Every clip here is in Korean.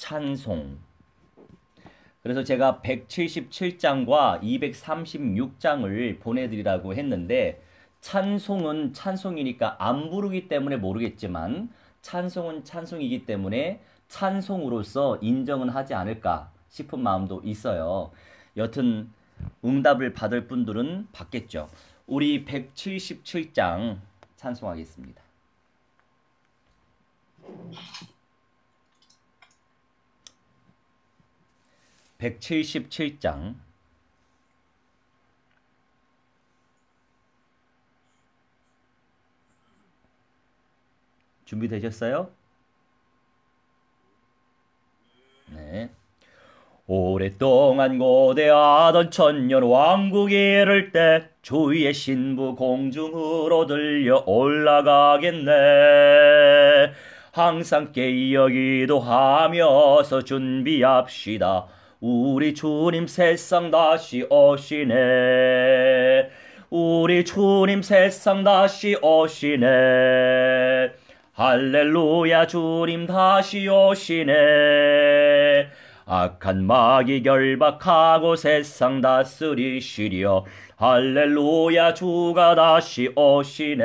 찬송. 그래서 제가 177장과 236장을 보내드리라고 했는데, 찬송은 찬송이니까 안 부르기 때문에 모르겠지만 찬송은 찬송이기 때문에 찬송으로서 인정은 하지 않을까 싶은 마음도 있어요. 여튼 응답을 받을 분들은 받겠죠. 우리 177장 찬송하겠습니다. 177장 준비되셨어요? 네. 오랫동안 고대하던 천년 왕국이 이를 때 주의 신부 공중으로 들려 올라가겠네. 항상 깨어 기도하며서 준비합시다. 우리 주님 세상 다시 오시네. 우리 주님 세상 다시 오시네. 할렐루야, 주님 다시 오시네. 악한 마귀 결박하고 세상 다스리시려. 할렐루야, 주가 다시 오시네.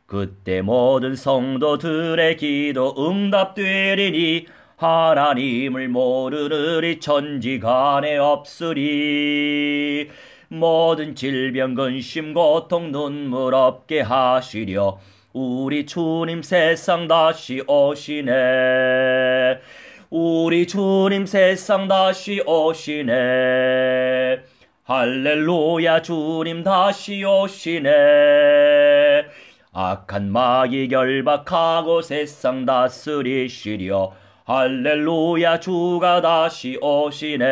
그때 모든 성도들의 기도 응답되리니 하나님을 모르느니 천지간에 없으리. 모든 질병 근심 고통 눈물 없게 하시려. 우리 주님 세상 다시 오시네. 우리 주님 세상 다시 오시네. 할렐루야, 주님 다시 오시네. 악한 마귀 결박하고 세상 다스리시려. 할렐루야, 주가 다시 오시네.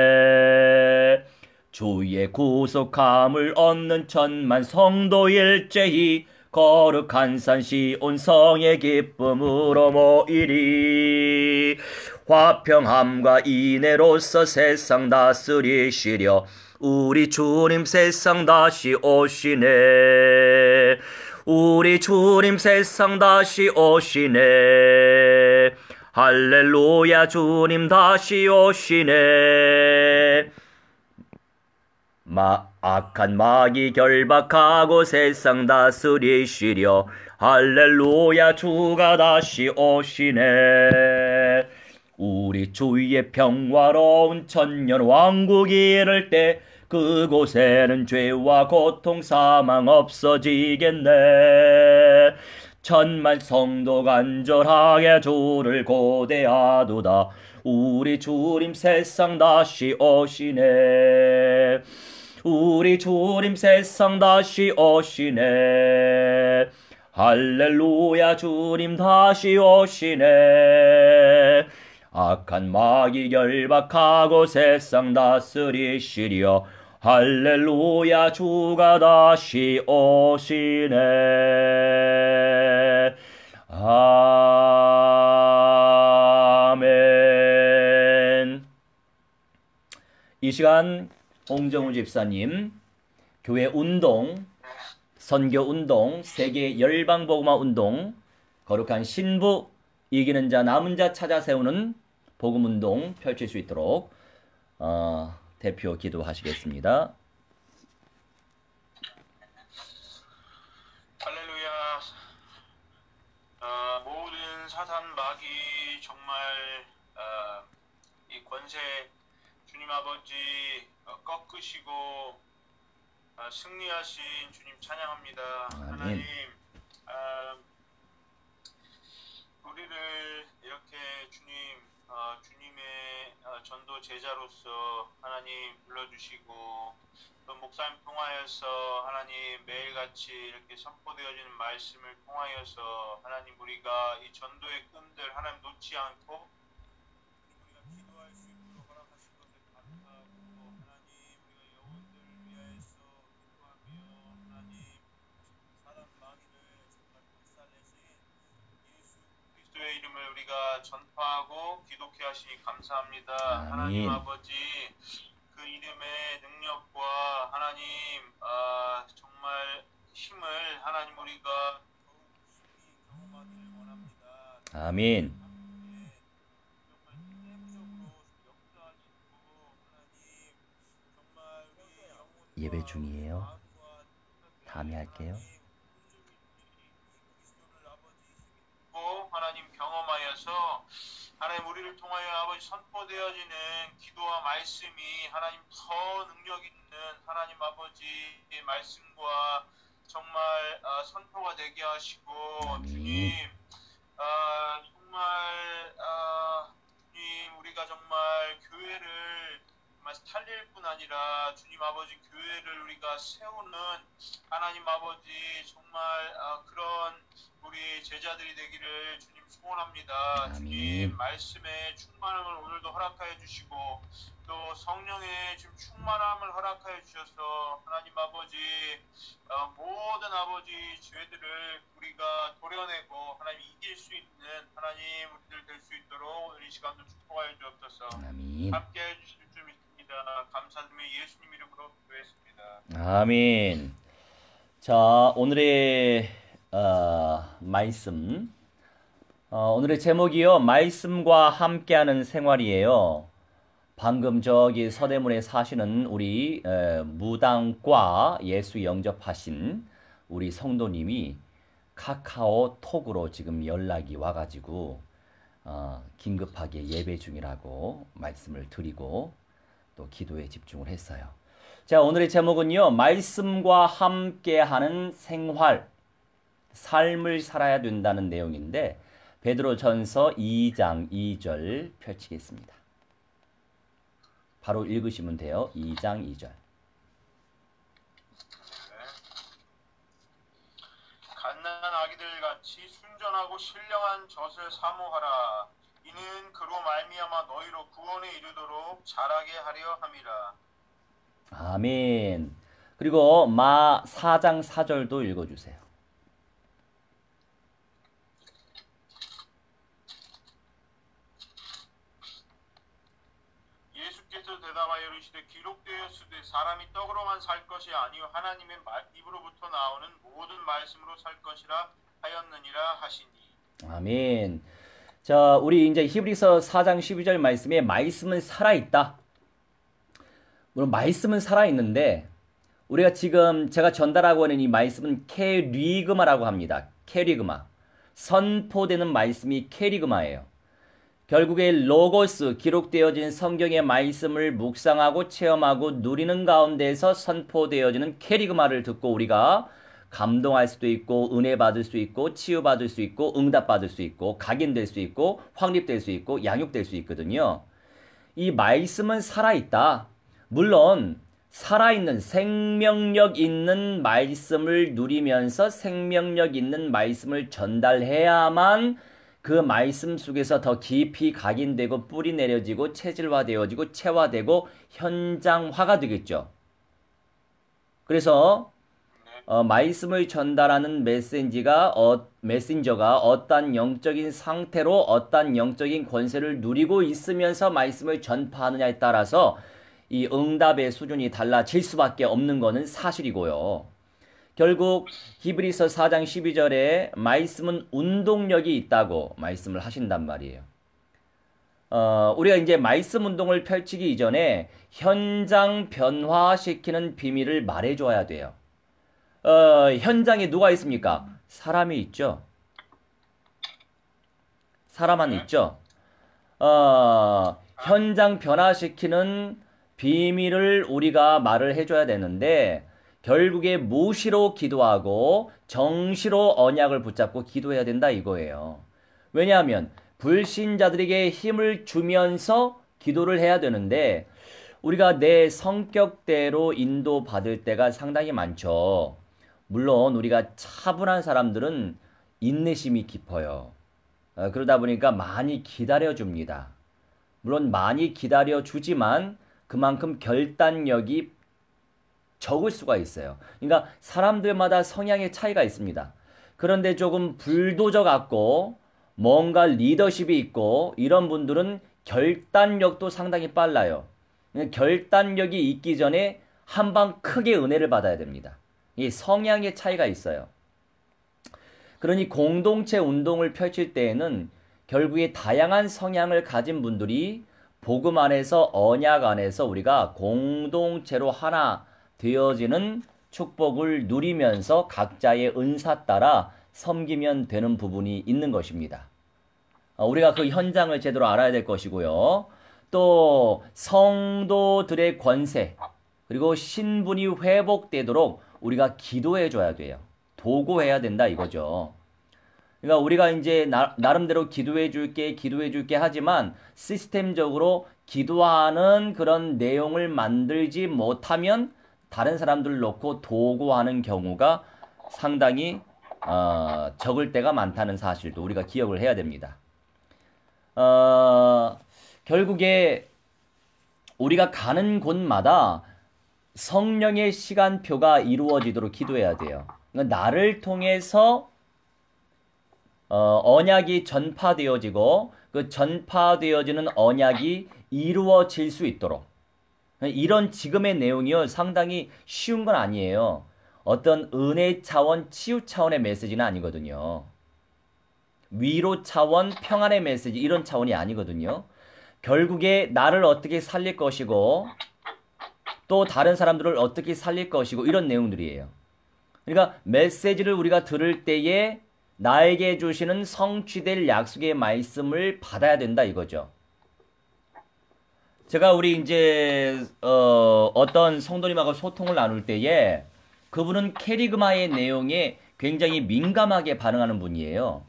주의 구속함을 얻는 천만 성도 일제히 거룩한 산 시온 성의 기쁨으로 모이리. 화평함과 인애로서 세상 다스리시려. 우리 주님 세상 다시 오시네. 우리 주님 세상 다시 오시네. 할렐루야, 주님 다시 오시네. 악한 마귀 결박하고 세상 다스리시려. 할렐루야, 주가 다시 오시네. 우리 주의 평화로운 천년 왕국이 이를 때 그곳에는 죄와 고통 사망 없어지겠네. 천만 성도 간절하게 주를 고대하도다. 우리 주님 세상 다시 오시네. 우리 주님 세상 다시 오시네. 할렐루야, 주님 다시 오시네. 악한 마귀 결박하고 세상 다스리시려. 할렐루야, 주가 다시 오시네. 아멘. 이 시간 홍정우 집사님, 교회 운동, 선교 운동, 세계 열방복음화 운동, 거룩한 신부, 이기는 자 남은 자 찾아 세우는 복음 운동 펼칠 수 있도록 대표 기도하시겠습니다. 할렐루야. 모든 사탄 마귀 정말 이 권세 주님 아버지 꺾으시고 승리하신 주님 찬양합니다. 아멘. 하나님, 우리를 이렇게 주님의 전도 제자로서 하나님 불러주시고 또 목사님 통하여서 하나님 매일같이 이렇게 선포되어지는 말씀을 통하여서 하나님 우리가 이 전도의 끈들 하나님 놓지 않고 우리가 기도할 수 있도록 허락하신 것에 감사하고 하나님 우리가 영혼들을 위하여서 기도하며 하나님 사단 마귀를 정말 불살내신 예수 그리스도의 이름을 우리가 전파하고 기독케 하시니 감사합니다. 아멘. 하나님 아버지 그 이름의 능력과 하나님 정말 힘을 하나님 우리가 더욱 깊이 경험하기를 원합니다. 아멘. 예배 중이에요. 다음에 할게요. 하나님 경험하여서 하나님 우리를 통하여 아버지 선포되어지는 기도와 말씀이 하나님 더 능력 있는 하나님 아버지의 말씀과 정말 선포가 되게 하시고 주님 정말 주님 우리가 정말 교회를 정말 살릴 뿐 아니라 주님 아버지 교회를 우리가 세우는 하나님 아버지 정말 그런 우리 제자들이 되기를 주님 소원합니다. 아멘. 주님 말씀의 충만함을 오늘도 허락하여 주시고 또 성령의 지금 충만함을 허락하여 주셔서 하나님 아버지 모든 아버지 죄들을 우리가 도려내고 하나님 이길 수 있는 하나님 우리들 될 수 있도록 이 시간도 축복하여 주옵소서. 아멘. 함께해 주실 줄 믿습니다. 감사드리며 예수님 이름으로 기도했습니다. 아멘. 자, 오늘의 말씀. 오늘의 제목이요. 말씀과 함께하는 생활이에요. 방금 저기 서대문에 사시는 우리 무당과 예수 영접하신 우리 성도님이 카카오톡으로 지금 연락이 와가지고 긴급하게 예배 중이라고 말씀을 드리고 또 기도에 집중을 했어요. 자, 오늘의 제목은요. 말씀과 함께하는 생활, 삶을 살아야 된다는 내용인데 베드로전서 2장 2절 펼치겠습니다. 바로 읽으시면 돼요. 2장 2절. 갓난 아기들 같이 순전하고 신령한 젖을 사모하라. 이는 그로 말미암아 너희로 구원에 이르도록 자라게 하려 함이라. 아멘. 그리고 마 4장 4절도 읽어주세요. 예수께서 대답하여 이르시되 기록되었으되 사람이 떡으로만 살 것이 아니요 하나님의 입으로부터 나오는 모든 말씀으로 살 것이라 하였느니라 하시니. 아멘. 자, 우리 이제 히브리서 4장 12절 말씀에 말씀은 살아있다. 물론 말씀은 살아있는데 우리가 지금 제가 전달하고 있는 이 말씀은 케리그마라고 합니다. 케리그마. 선포되는 말씀이 케리그마예요. 결국에 로고스, 기록되어진 성경의 말씀을 묵상하고 체험하고 누리는 가운데서 선포되어지는 케리그마를 듣고 우리가 감동할 수도 있고 은혜 받을 수 있고 치유받을 수 있고 응답받을 수 있고 각인될 수 있고 확립될 수 있고 양육될 수 있거든요. 이 말씀은 살아있다. 물론 살아있는 생명력 있는 말씀을 누리면서 생명력 있는 말씀을 전달해야만 그 말씀 속에서 더 깊이 각인되고 뿌리 내려지고 체질화되어지고 체화되고 현장화가 되겠죠. 그래서 말씀을 전달하는 메신저가 어떤 영적인 상태로 어떤 영적인 권세를 누리고 있으면서 말씀을 전파하느냐에 따라서 이 응답의 수준이 달라질 수밖에 없는 것은 사실이고요. 결국 히브리서 4장 12절에 말씀은 운동력이 있다고 말씀을 하신단 말이에요. 우리가 이제 말씀 운동을 펼치기 이전에 현장 변화시키는 비밀을 말해줘야 돼요. 현장에 누가 있습니까? 사람이 있죠. 사람 안에 있죠. 현장 변화시키는 비밀을 우리가 말을 해줘야 되는데 결국에 무시로 기도하고 정시로 언약을 붙잡고 기도해야 된다 이거예요. 왜냐하면 불신자들에게 힘을 주면서 기도를 해야 되는데 우리가 내 성격대로 인도받을 때가 상당히 많죠. 물론 우리가 차분한 사람들은 인내심이 깊어요. 그러다 보니까 많이 기다려줍니다. 물론 많이 기다려주지만 그만큼 결단력이 적을 수가 있어요. 그러니까 사람들마다 성향의 차이가 있습니다. 그런데 조금 불도저 같고 뭔가 리더십이 있고 이런 분들은 결단력도 상당히 빨라요. 결단력이 있기 전에 한 방 크게 은혜를 받아야 됩니다. 이 성향의 차이가 있어요. 그러니 공동체 운동을 펼칠 때에는 결국에 다양한 성향을 가진 분들이 복음 안에서 언약 안에서 우리가 공동체로 하나 되어지는 축복을 누리면서 각자의 은사 따라 섬기면 되는 부분이 있는 것입니다. 우리가 그 현장을 제대로 알아야 될 것이고요. 또 성도들의 권세 그리고 신분이 회복되도록 우리가 기도해 줘야 돼요. 도구해야 된다 이거죠. 그러니까 우리가 이제 나름대로 기도해 줄게 하지만 시스템적으로 기도하는 그런 내용을 만들지 못하면 다른 사람들 놓고 도구하는 경우가 상당히 적을 때가 많다는 사실도 우리가 기억을 해야 됩니다. 결국에 우리가 가는 곳마다 성령의 시간표가 이루어지도록 기도해야 돼요. 그러니까 나를 통해서 언약이 전파되어지고 그 전파되어지는 언약이 이루어질 수 있도록 이런 지금의 내용이요 상당히 쉬운 건 아니에요. 어떤 은혜 차원, 치유 차원의 메시지는 아니거든요. 위로 차원, 평안의 메시지 이런 차원이 아니거든요. 결국에 나를 어떻게 살릴 것이고 또 다른 사람들을 어떻게 살릴 것이고 이런 내용들이에요. 그러니까 메시지를 우리가 들을 때에 나에게 주시는 성취될 약속의 말씀을 받아야 된다 이거죠. 제가 우리 이제 어떤 성도님하고 소통을 나눌 때에 그분은 캐리그마의 내용에 굉장히 민감하게 반응하는 분이에요.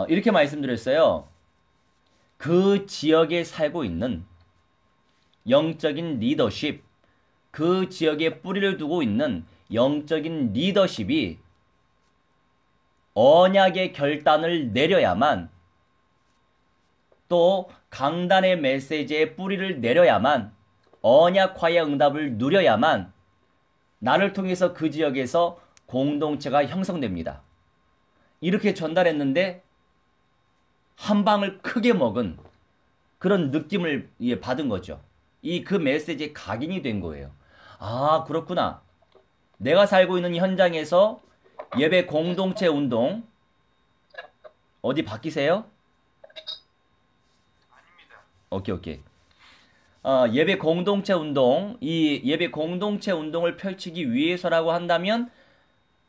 이렇게 말씀드렸어요. 그 지역에 살고 있는 영적인 리더십, 그 지역에 뿌리를 두고 있는 영적인 리더십이 언약의 결단을 내려야만 또 강단의 메시지에 뿌리를 내려야만 언약화의 응답을 누려야만 나를 통해서 그 지역에서 공동체가 형성됩니다. 이렇게 전달했는데 한 방을 크게 먹은 그런 느낌을 받은 거죠. 그 메시지에 각인이 된 거예요. 아, 그렇구나. 내가 살고 있는 현장에서 예배 공동체 운동 어디 바뀌세요? 아닙니다. 오케이. 예배 공동체 운동, 이 예배 공동체 운동을 펼치기 위해서라고 한다면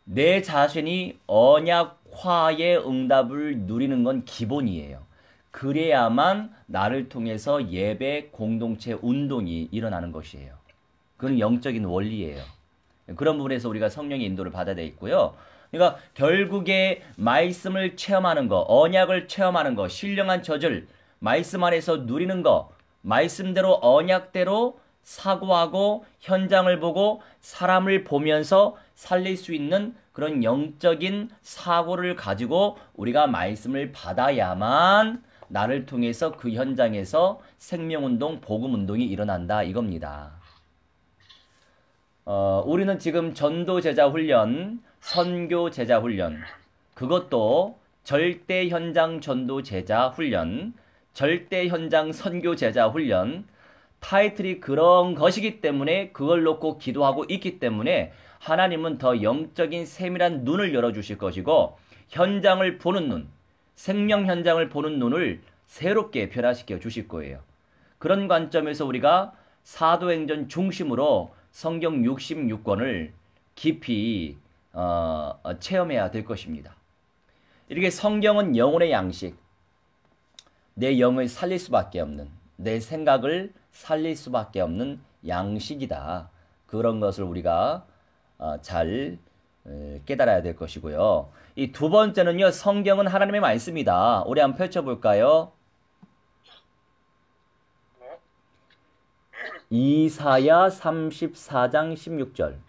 내 자신이 언약화의 응답을 누리는 건 기본이에요. 그래야만 나를 통해서 예배 공동체 운동이 일어나는 것이에요. 그건 영적인 원리예요. 그런 부분에서 우리가 성령의 인도를 받아야 돼 있고요. 그러니까 결국에 말씀을 체험하는 거, 언약을 체험하는 거, 신령한 젖을 말씀 안에서 누리는 거, 말씀대로 언약대로 사고하고 현장을 보고 사람을 보면서 살릴 수 있는 그런 영적인 사고를 가지고 우리가 말씀을 받아야만 나를 통해서 그 현장에서 생명운동, 복음운동이 일어난다 이겁니다. 우리는 지금 전도제자 훈련, 선교제자 훈련, 그것도 절대 현장 전도제자 훈련, 절대 현장 선교제자 훈련, 타이틀이 그런 것이기 때문에 그걸 놓고 기도하고 있기 때문에 하나님은 더 영적인 세밀한 눈을 열어주실 것이고 현장을 보는 눈, 생명 현장을 보는 눈을 새롭게 변화시켜 주실 거예요. 그런 관점에서 우리가 사도행전 중심으로 성경 66권을 깊이 체험해야 될 것입니다. 이렇게 성경은 영혼의 양식, 내 영을 살릴 수밖에 없는, 내 생각을 살릴 수밖에 없는 양식이다. 그런 것을 우리가 잘 깨달아야 될 것이고요. 이 두 번째는요, 성경은 하나님의 말씀이다. 우리 한번 펼쳐볼까요? 이사야 34장 16절.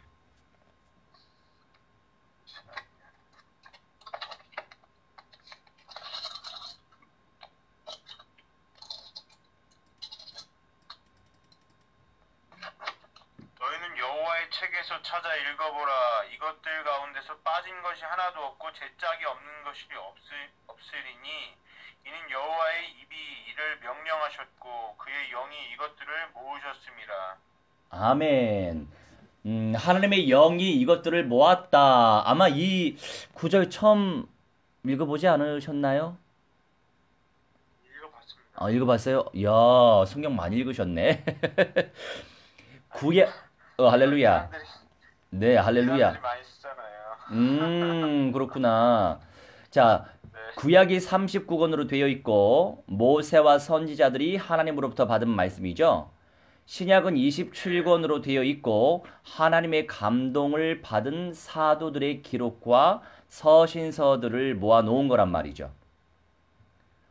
너희는 여호와의 책에서 찾아 읽어보라. 이것들 가운데서 빠진 것이 하나도 없고 제짝이 없는 것이 없으리니 이는 여호와의 입이 이를 명령하셨고 그의 영이 이것들을 모으셨습니다. 아멘. 하나님의 영이 이것들을 모았다. 아마 이 구절 처음 읽어보지 않으셨나요? 읽어봤습니다. 읽어봤어요? 이야, 성경 많이 읽으셨네. 구약, 할렐루야. 사람들이 네, 할렐루야. 많이 쓰잖아요. 그렇구나. 자, 네, 구약이 39권으로 되어 있고, 모세와 선지자들이 하나님으로부터 받은 말씀이죠. 신약은 27권으로 되어 있고, 하나님의 감동을 받은 사도들의 기록과 서신서들을 모아놓은 거란 말이죠.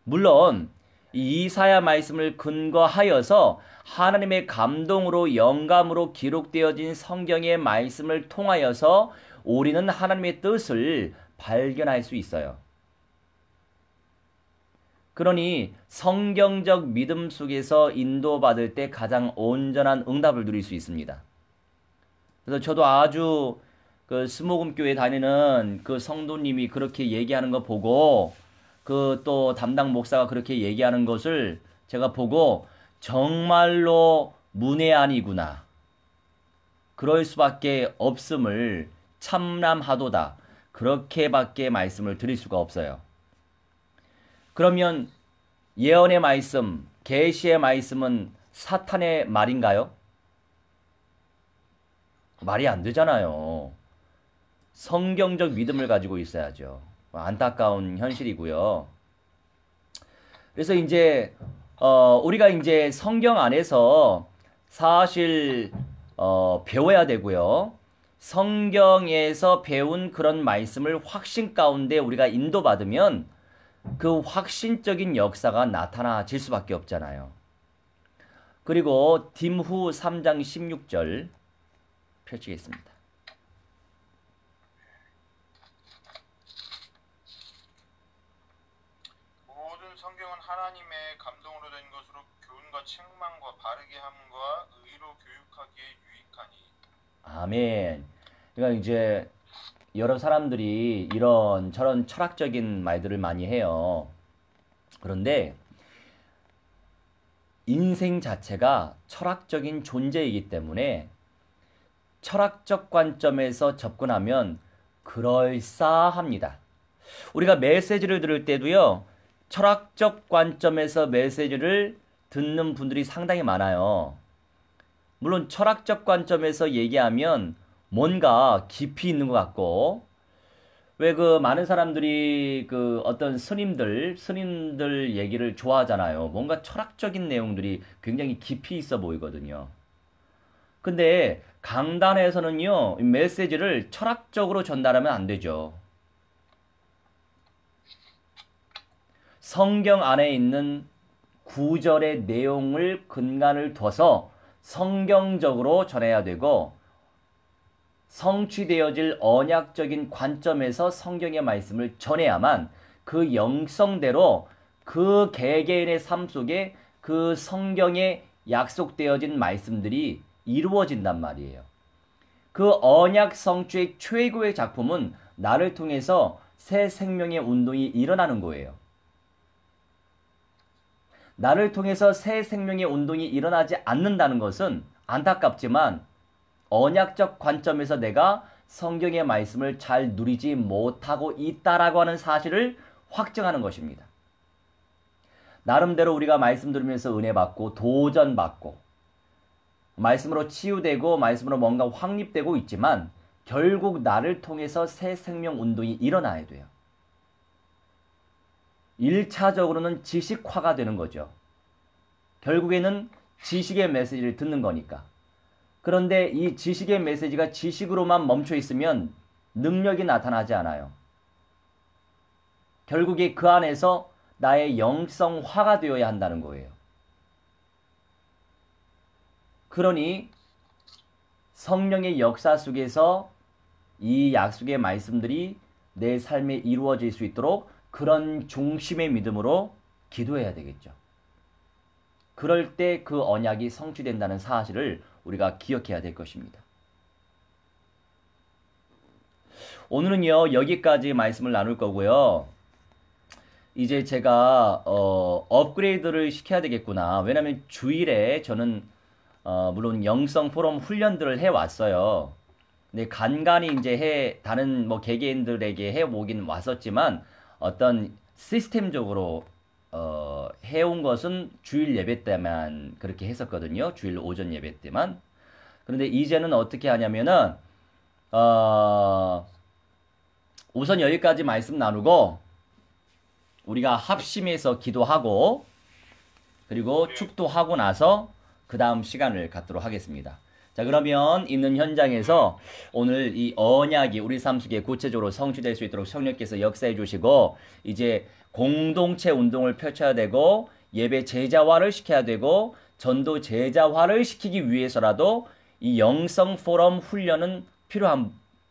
물론, 이 이사야 말씀을 근거하여서 하나님의 감동으로 영감으로 기록되어진 성경의 말씀을 통하여서 우리는 하나님의 뜻을 발견할 수 있어요. 그러니 성경적 믿음 속에서 인도받을 때 가장 온전한 응답을 누릴 수 있습니다. 그래서 저도 아주 그 스모금교회 다니는 그 성도님이 그렇게 얘기하는 거 보고 그 또 담당 목사가 그렇게 얘기하는 것을 제가 보고 정말로 문외한이구나. 그럴 수밖에 없음을 참람하도다. 그렇게밖에 말씀을 드릴 수가 없어요. 그러면 예언의 말씀, 계시의 말씀은 사탄의 말인가요? 말이 안 되잖아요. 성경적 믿음을 가지고 있어야죠. 안타까운 현실이고요. 그래서 이제 우리가 이제 성경 안에서 사실 배워야 되고요. 성경에서 배운 그런 말씀을 확신 가운데 우리가 인도받으면 그 확신적인 역사가 나타나질 수밖에 없잖아요. 그리고 딤후 3장 16절 펼치겠습니다. 모든 성경은 하나님의 감동으로 된 것으로 교훈과 책망과 바르게 함과 의로 교육하기에 유익하니. 아멘. 그러니까 이제 여러 사람들이 이런 저런 철학적인 말들을 많이 해요. 그런데 인생 자체가 철학적인 존재이기 때문에 철학적 관점에서 접근하면 그럴싸합니다. 우리가 메시지를 들을 때도요, 철학적 관점에서 메시지를 듣는 분들이 상당히 많아요. 물론 철학적 관점에서 얘기하면 뭔가 깊이 있는 것 같고, 왜 그 많은 사람들이 그 어떤 스님들 얘기를 좋아하잖아요. 뭔가 철학적인 내용들이 굉장히 깊이 있어 보이거든요. 근데 강단에서는요, 이 메시지를 철학적으로 전달하면 안 되죠. 성경 안에 있는 구절의 내용을 근간을 둬서 성경적으로 전해야 되고, 성취되어질 언약적인 관점에서 성경의 말씀을 전해야만 그 영성대로 그 개개인의 삶 속에 그 성경에 약속되어진 말씀들이 이루어진단 말이에요. 그 언약 성취의 최고의 작품은 나를 통해서 새 생명의 운동이 일어나는 거예요. 나를 통해서 새 생명의 운동이 일어나지 않는다는 것은 안타깝지만 언약적 관점에서 내가 성경의 말씀을 잘 누리지 못하고 있다라고 하는 사실을 확증하는 것입니다. 나름대로 우리가 말씀 들으면서 은혜 받고 도전 받고 말씀으로 치유되고 말씀으로 뭔가 확립되고 있지만 결국 나를 통해서 새 생명 운동이 일어나야 돼요. 1차적으로는 지식화가 되는 거죠. 결국에는 지식의 메시지를 듣는 거니까. 그런데 이 지식의 메시지가 지식으로만 멈춰 있으면 능력이 나타나지 않아요. 결국에 그 안에서 나의 영성화가 되어야 한다는 거예요. 그러니 성령의 역사 속에서 이 약속의 말씀들이 내 삶에 이루어질 수 있도록 그런 중심의 믿음으로 기도해야 되겠죠. 그럴 때 그 언약이 성취된다는 사실을 우리가 기억해야 될 것입니다. 오늘은요, 여기까지 말씀을 나눌 거고요. 이제 제가 업그레이드를 시켜야 되겠구나. 왜냐하면 주일에 저는 물론 영성 포럼 훈련들을 해왔어요. 근데 간간히 이제 다른 뭐 개개인들에게 해보긴 왔었지만 어떤 시스템적으로 해온 것은 주일 예배 때만 그렇게 했었거든요. 주일 오전 예배 때만. 그런데 이제는 어떻게 하냐면은 우선 여기까지 말씀 나누고 우리가 합심해서 기도하고 그리고 축도하고 나서 그 다음 시간을 갖도록 하겠습니다. 자, 그러면 있는 현장에서 오늘 이 언약이 우리 삶 속에 구체적으로 성취될 수 있도록 성령께서 역사해 주시고 이제 공동체 운동을 펼쳐야 되고 예배 제자화를 시켜야 되고 전도 제자화를 시키기 위해서라도 이 영성 포럼 훈련은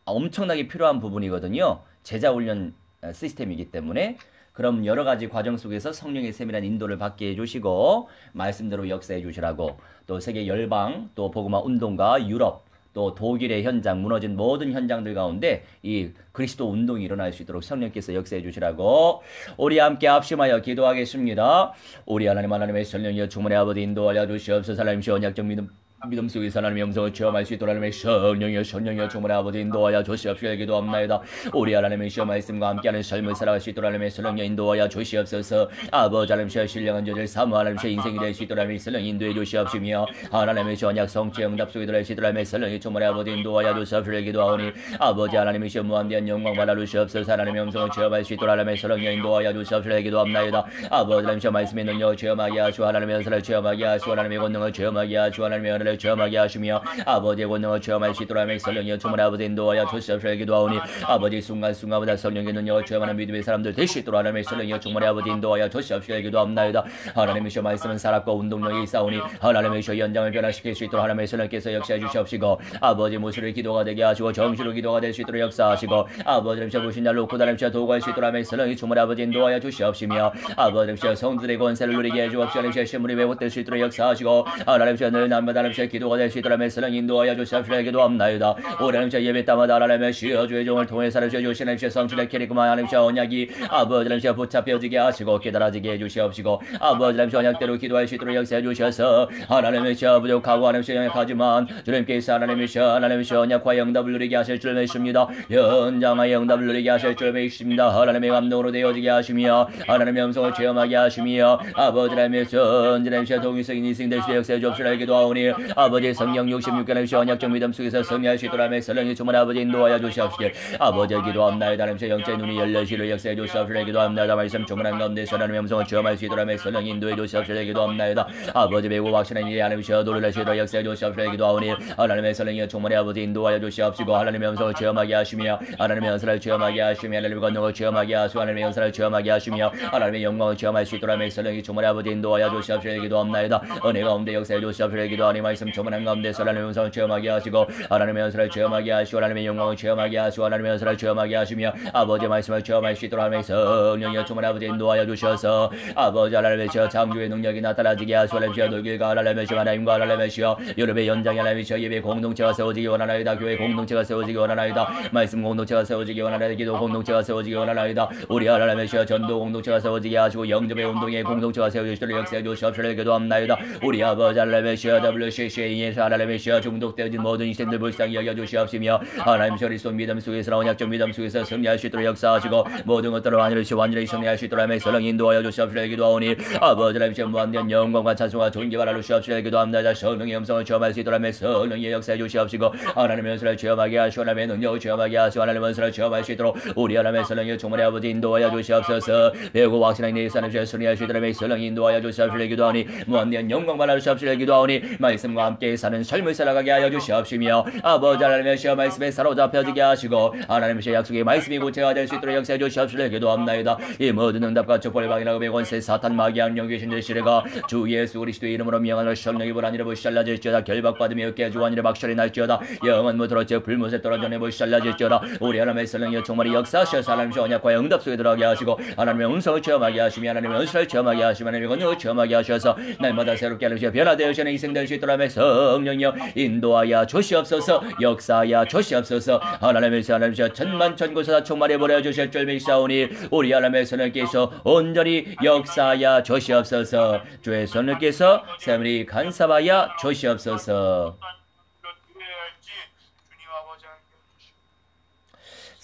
엄청나게 필요한 부분이거든요. 제자 훈련 시스템이기 때문에 그럼 여러 가지 과정 속에서 성령의 세밀한 인도를 받게 해주시고 말씀대로 역사해 주시라고 또 세계 열방 또 복음화 운동가 유럽 또 독일의 현장 무너진 모든 현장들 가운데 이 그리스도 운동이 일어날 수 있도록 성령께서 역사해 주시라고 우리 함께 합심하여 기도하겠습니다. 우리 하나님의 성령이여 충만의 아버지 인도하여 주시옵소서. 하나님의 언약적 믿음 속에서 하나님의 영성을 체험할 수 있도록 하나님의 성령이여 충만의 아버지 인도하여 주시옵소서. 기도합나이다. 우리 하나님의 시험 말씀과 함께하는 삶을 살아갈 수 있도록 하나님의 성령이 인도하여 주시옵소서. 아버지 하나님의 신령한 저들 사모 하나님의 인생이 될 수 있도록 하나님의 성령이 인도해 주시옵시며 하나님의 언약 성취 응답 속에 들어갈 수 있도록 하나님의 성령이 충만의 아버지 인도하여 주시옵소서. 기도하오니 아버지 하나님의 시험 무한대한 영광 받아 주시옵소서. 하나님의 영성을 체험할 수 있도록 하나님의 성령이 인도하여 주시옵소서. 기도합나이다. 아버지 하나님의 시험 말씀의 능력을 체험하게 하시고 하나님의 연설을 체험하게 하시고 하나님의 권능을 체험하게 하시고 하나님의 은혜를 체험하게 하시며 아버지의 권능을 체험할 수 있도록 하나님의 성령이여 충만의 아버지 인도하여 주시옵소서. 기도하오니 아버지 순간순간마다 성령의 능력을 체험하는 믿음의 사람들 될 수 있도록 하나님의 성령이여 충만의 아버지 인도하여 주시옵소서. 기도합나이다. 하나님의 시험 말씀은 사람과 운동력이 있사오니 하나님의 시험 현장을 변화시킬 수 있도록 하나님의 성령께서 역사해 주시옵시고 아버지 모습을 기도가 되게 하시고 정신으로 기도가 될 수 있도록 역사하시고 아버지 시험 보신 날로 고단함 시험 도구할 수 있도록 하나님의 성령이 충만의 아버지 인도하여 주시옵시며 아버지 시험 성들의 권세를 누리게 해주옵시고 하나님의 시험 신물이 왜곡될 수 있도록 역사하시고 하나님의 시험 늘 날마다 하나님의 시험 기도가 될 수 있도록 하나님의 성령 인도하여 주시옵소서. 기도합나이다. 오래 하나님의 시험 예배 때마다 하나님의 시험 주의 종을 통해 살아주시오 주신 하나님의 시험 성취될 캐리그만 하나님의 시험 언약이 아버지 하나님의 시험 붙잡혀지게 하시고 깨달아지게 해주시옵시고 아버지 하나님의 시험 언약대로 기도할 수 있도록 역사해 주셔서 하나님의 시험 부족하고 하나님의 시험 연약하지만 주님께서 하나님의 시험 언약과 영답을 누리게 하실 줄 믿습니다. 현장의 영답을 누리게 하실 줄 믿습니다. 하나님의 감동으로 되어지게 하시며 하나님의 음성을 체험하게 하시며 아버지 하나님의 선지라는 시험 동일성인 인생될 수 역사해 주옵소서. 기도하오니 아버지 성령 66개의 시험 언약적 믿음 속에서 승리할 수 있도록 하나님의 성령이 충만한 아버지 인도하여 주시옵시고 아버지의 기도합나이다. 하나님의 영적 눈이 열려시를 역사해 주시옵소서. 기도합나이다. 말씀 충만한 가운데서 하나님의 음성을 체험할 수 있도록 하나님의 성령이 인도해 주시옵소서. 기도합나이다. 아버지 배고 확신한 일이 하나님의 시험 놀라시도록 역사해 주시옵소서. 기도하오니 하나님의 성령이 충만한 아버지 인도하여 주시옵시고 하나님의 음성을 체험하게 하시며 하나님의 연설을 체험하게 하시며 하나님의 권능을 체험하게 하시고 하나님의 연설을 체험하게 하시며 하나님의 영광을 체험할 수 있도록 하나님의 성령이 충만한 아버지 인도하여 주시옵소서. 기도합나이다. 은혜 가운데 역사해 주시옵소서. 기도하니 말씀 충만한 가운데서 하나님의 음성을 체험하게 하시고 하나님의 연설을 체험하게 하시고 하나님의 영광을 체험하게 하시고 하나님의 연설을 체험하게 하시며 아버지의 말씀을 체험할 수 있도록 하나님의 성령이여 충만한 아버지 인도하여 주셔서 아버지 하나님의 시여 창조의 능력이 나타나지게 하시고 하나님의 시여 놀길과 하나님의 시여 하나님과 하나님의 시여 여러분의 연장의 하나님의 시여 예배 공동체가 세워지기 원하나이다. 교회 공동체가 세워지기 원하나이다. 말씀 공동체가 세워지기 원하나이다. 기도 공동체가 세워지기 원하나이다. 우리 하나님의 시여 전도 공동체가 세워지게 하시고 영접의 운동의 공동체가 세워지도록 역사해 주시옵소서. 기도합나이다. 우리 아버지 하나님의 시여 WCC에서 하나님의 시여 중독되어진 모든 인생들 불쌍히 여겨주시옵시며 하나님 그리스도 믿음 속에서 언약적 믿음 속에서 승리할 수 있도록 역사하시고 모든 것들을 완전히 승리할 수 있도록 하나님의 성령 인도하여 주시옵소서. 기도하오니 아버지 하나님 시여 무한대한 영광과 찬송과 존귀와 나누 주시옵소서. 기도합니다. 성령의 음성을 체험할 수 있도록 하나님의 성령의 역사해 주시옵시고 하나님의 연설을 체험하게 하시고 하나님의 능력을 체험하게 하시고 하나님의 연설을 체험할 수 있도록 우리 하나님의 성령의 충만의 아버지 인도하여 주시옵소서. 배우고 확신한 내 사람의 승리할 수 있도록 하나님의 성령 인도하여 주시옵소서. 기도하오니 무한대한 영광 받아 주시옵소서. 기도하오니 말씀과 함께 사는 삶을 살아가게 하여 주시옵시며 아버지 하나님의 시험 말씀에 사로잡혀지게 하시고 하나님의 시험 약속의 말씀이 구체화될 수 있도록 역사해 주시옵소서. 기도합나이다. 이 모든 응답과 축복을 방해하고 백원세 사탄 마귀 악령 귀신들 시레가 주 예수 그리스도의 이름으로 명하노 성령이 불안이라 불살라질지어다. 결박받으며 어깨주 안이라 박살이 날지어다. 영은 무더러져 불못에 떨어져 내부 살라질지어다. 우리 하나님의 성령이 정말이 역사하셔서 하나님의 언약과 응답 속에 들어가게 하시고 하나님의 음성을 체험하게 하시며 하나님의 은사를 체험하게 하시며 하나님의 권능을 체험하게 하셔서 날마다 새롭게 하나님의 변화되어지는 희생될 수 있도록 하나님의 성령이여 인도하여 주시옵소서. 역사하여 주시옵소서. 하나님의 천만천군사다 총말해 버려 주실 줄 믿사오니 우리 하나님의 성령께서 온전히 역사하여 주시옵소서. 주의 성령께서 세밀히 간섭하여 주시옵소서.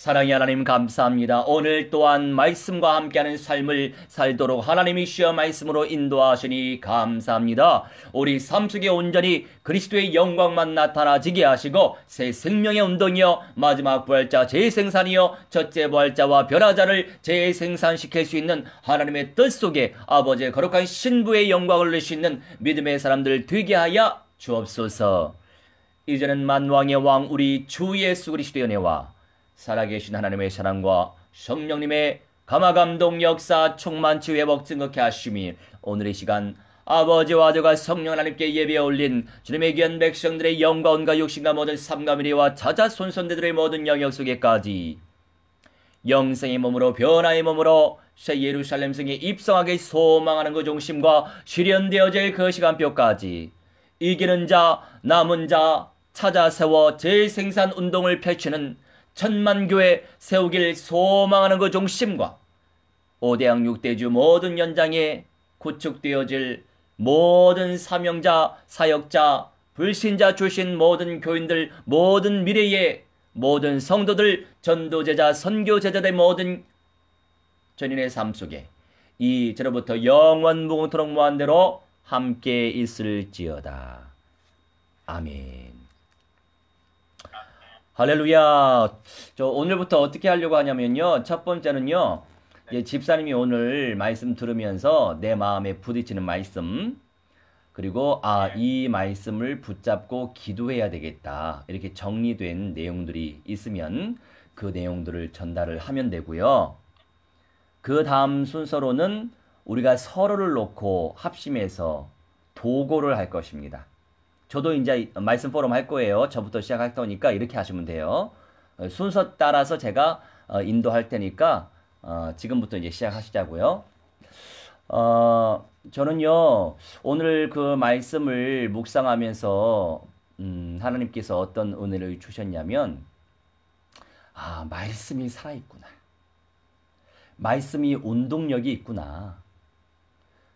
사랑의 하나님 감사합니다. 오늘 또한 말씀과 함께하는 삶을 살도록 하나님이시여 말씀으로 인도하시니 감사합니다. 우리 삶 속에 온전히 그리스도의 영광만 나타나지게 하시고 새 생명의 운동이여 마지막 부활자 재생산이여 첫째 부활자와 변화자를 재생산시킬 수 있는 하나님의 뜻 속에 아버지의 거룩한 신부의 영광을 누릴 수 있는 믿음의 사람들 되게 하여 주옵소서. 이제는 만왕의 왕 우리 주 예수 그리스도의 은혜와 살아계신 하나님의 사랑과 성령님의 감화감동 역사 충만치 회복 증거케 하심이 오늘 이 시간 아버지와 아들과 성령 하나님께 예배에 올린 주님의 귀한 백성들의 영과 온과 육신과 모든 삶과 미래와 자자 손손대들의 모든 영역 속에까지 영생의 몸으로 변화의 몸으로 새 예루살렘 성에 입성하게 소망하는 그 중심과 실현되어질 그 시간표까지 이기는 자 남은 자 찾아 세워 재생산 운동을 펼치는 천만교회 세우길 소망하는 그 중심과 5대양 6대주 모든 연장에 구축되어질 모든 사명자, 사역자, 불신자 출신 모든 교인들, 모든 미래의 모든 성도들, 전도제자, 선교제자들의 모든 전인의 삶 속에 이제로부터 영원 무궁토록 무한대로 함께 있을지어다. 아멘. 할렐루야. 오늘부터 어떻게 하려고 하냐면요. 첫 번째는요. 집사님이 오늘 말씀 들으면서 내 마음에 부딪히는 말씀, 그리고 이 말씀을 붙잡고 기도해야 되겠다. 이렇게 정리된 내용들이 있으면 그 내용들을 전달을 하면 되고요. 그 다음 순서로는 우리가 서로를 놓고 합심해서 도고를 할 것입니다. 저도 이제 말씀 포럼 할 거예요. 저부터 시작할 거니까 이렇게 하시면 돼요. 순서 따라서 제가 인도할 테니까 지금부터 이제 시작하시자고요. 저는요 오늘 그 말씀을 묵상하면서 하나님께서 어떤 은혜를 주셨냐면 말씀이 살아있구나. 말씀이 운동력이 있구나.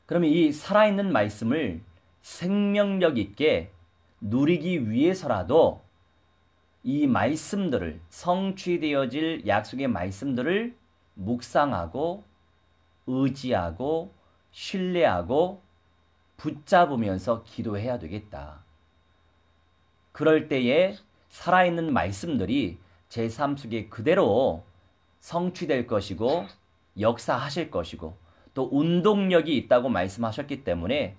그러면 이 살아있는 말씀을 생명력 있게 누리기 위해서라도 이 말씀들을 성취되어질 약속의 말씀들을 묵상하고 의지하고 신뢰하고 붙잡으면서 기도해야 되겠다. 그럴 때에 살아있는 말씀들이 제 삶 속에 그대로 성취될 것이고 역사하실 것이고 또 운동력이 있다고 말씀하셨기 때문에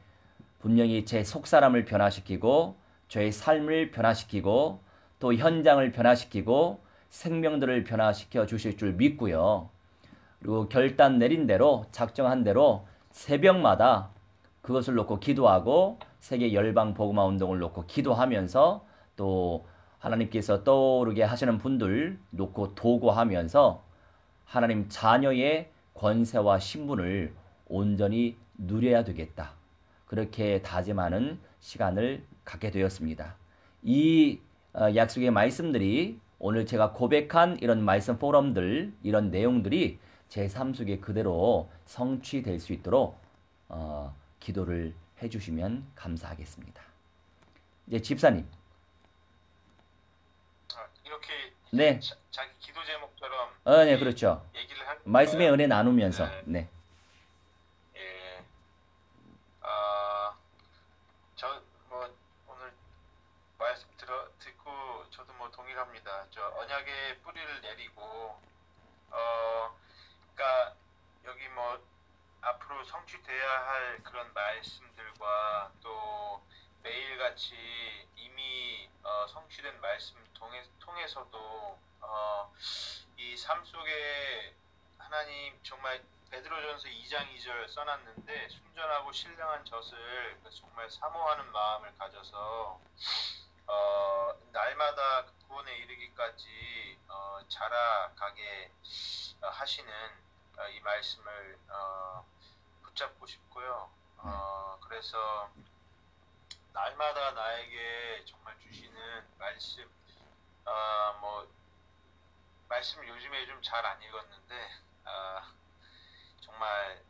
분명히 제 속사람을 변화시키고 저의 삶을 변화시키고 또 현장을 변화시키고 생명들을 변화시켜 주실 줄 믿고요. 그리고 결단 내린 대로 작정한 대로 새벽마다 그것을 놓고 기도하고 세계 열방 복음화 운동을 놓고 기도하면서 또 하나님께서 떠오르게 하시는 분들 놓고 도구하면서 하나님 자녀의 권세와 신분을 온전히 누려야 되겠다. 그렇게 다짐하는 시간을 갖게 되었습니다. 이 약속의 말씀들이 오늘 제가 고백한 이런 말씀 포럼들, 이런 내용들이 제 삶 속에 그대로 성취될 수 있도록 기도를 해주시면 감사하겠습니다. 이제 집사님. 이렇게 네. 자기 기도 제목처럼 네, 그렇죠. 얘기를 할 말씀의 은혜 나누면서. 네. 오늘 말씀 듣고 저도 동일합니다. 저 언약의 뿌리를 내리고 그러니까 여기 앞으로 성취돼야 할 그런 말씀들과 또 매일같이 이미 성취된 말씀 통해서도 이 삶 속에 하나님 정말 베드로전서 2장 2절 써놨는데 순전하고 신령한 젖을 정말 사모하는 마음을 가져서 날마다 구원에 이르기까지 자라가게 하시는 이 말씀을 붙잡고 싶고요. 그래서 날마다 나에게 정말 주시는 말씀, 말씀을 요즘에 좀 잘 안 읽었는데 정말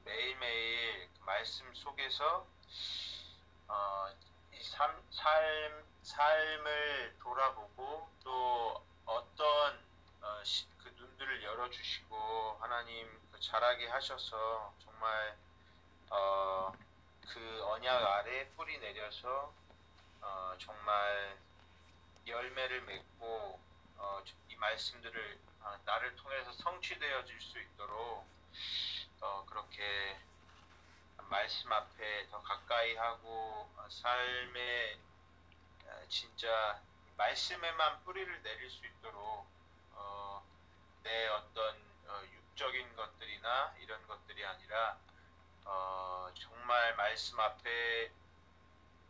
매일매일 그 말씀 속에서 이 삶을 돌아보고 또 어떤 그 눈들을 열어주시고 하나님 그 자라게 하셔서 정말 그 언약 아래 뿌리 내려서 정말 열매를 맺고 이 말씀들을 나를 통해서 성취되어질 수 있도록 그렇게 말씀 앞에 더 가까이 하고 삶에 진짜 말씀에만 뿌리를 내릴 수 있도록 내 어떤 육적인 것들이나 이런 것들이 아니라 정말 말씀 앞에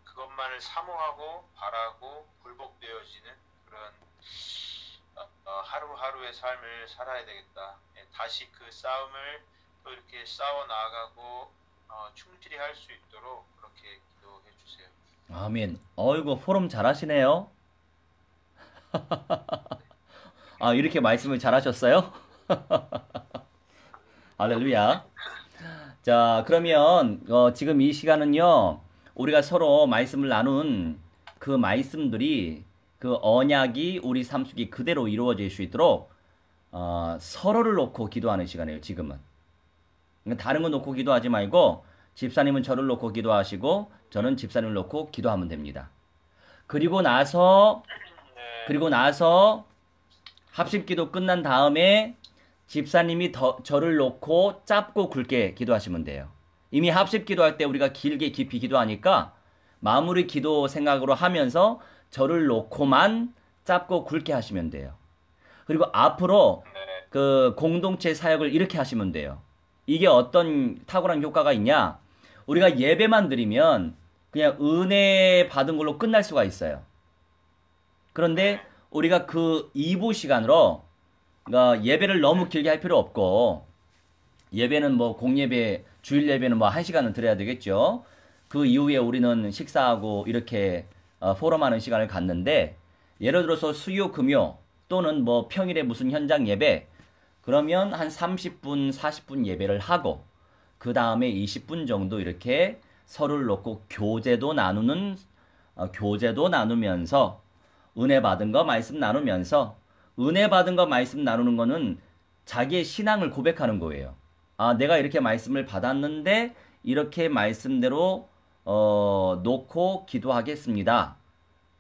그것만을 사모하고 바라고 굴복되어지는 그런 하루하루의 삶을 살아야 되겠다. 다시 그 싸움을 또 이렇게 싸워 나아가고 충실히 할 수 있도록 그렇게 기도해 주세요. 아멘. 어이구, 포럼 잘하시네요. 아, 이렇게 말씀을 잘하셨어요? 할렐루야. 자, 그러면 지금 이 시간은요, 우리가 서로 말씀을 나눈 그 말씀들이 그 언약이 우리 삶 속에 그대로 이루어질 수 있도록 서로를 놓고 기도하는 시간이에요, 지금은. 그러니까 다른 거 놓고 기도하지 말고 집사님은 저를 놓고 기도하시고 저는 집사님을 놓고 기도하면 됩니다. 그리고 나서 합심기도 끝난 다음에 집사님이 저를 놓고 짧고 굵게 기도하시면 돼요. 이미 합심기도 할 때 우리가 길게 깊이 기도하니까 마무리 기도 생각으로 하면서 저를 놓고만 짧고 굵게 하시면 돼요. 그리고 앞으로 그 공동체 사역을 이렇게 하시면 돼요. 이게 어떤 탁월한 효과가 있냐? 우리가 예배만 드리면 그냥 은혜 받은 걸로 끝날 수가 있어요. 그런데 우리가 그 2부 시간으로 그러니까 예배를 너무 길게 할 필요 없고 예배는 뭐 공예배, 주일 예배는 뭐 1시간은 드려야 되겠죠. 그 이후에 우리는 식사하고 이렇게 포럼하는 시간을 갖는데 예를 들어서 수요, 금요 또는 뭐 평일에 무슨 현장 예배 그러면 한 30분, 40분 예배를 하고 그 다음에 20분 정도 이렇게 서로를 놓고 교제도 나누면서 은혜 받은 거 말씀 나누면서 은혜 받은 거 말씀 나누는 거는 자기의 신앙을 고백하는 거예요. 아, 내가 이렇게 말씀을 받았는데 이렇게 말씀대로 놓고 기도하겠습니다.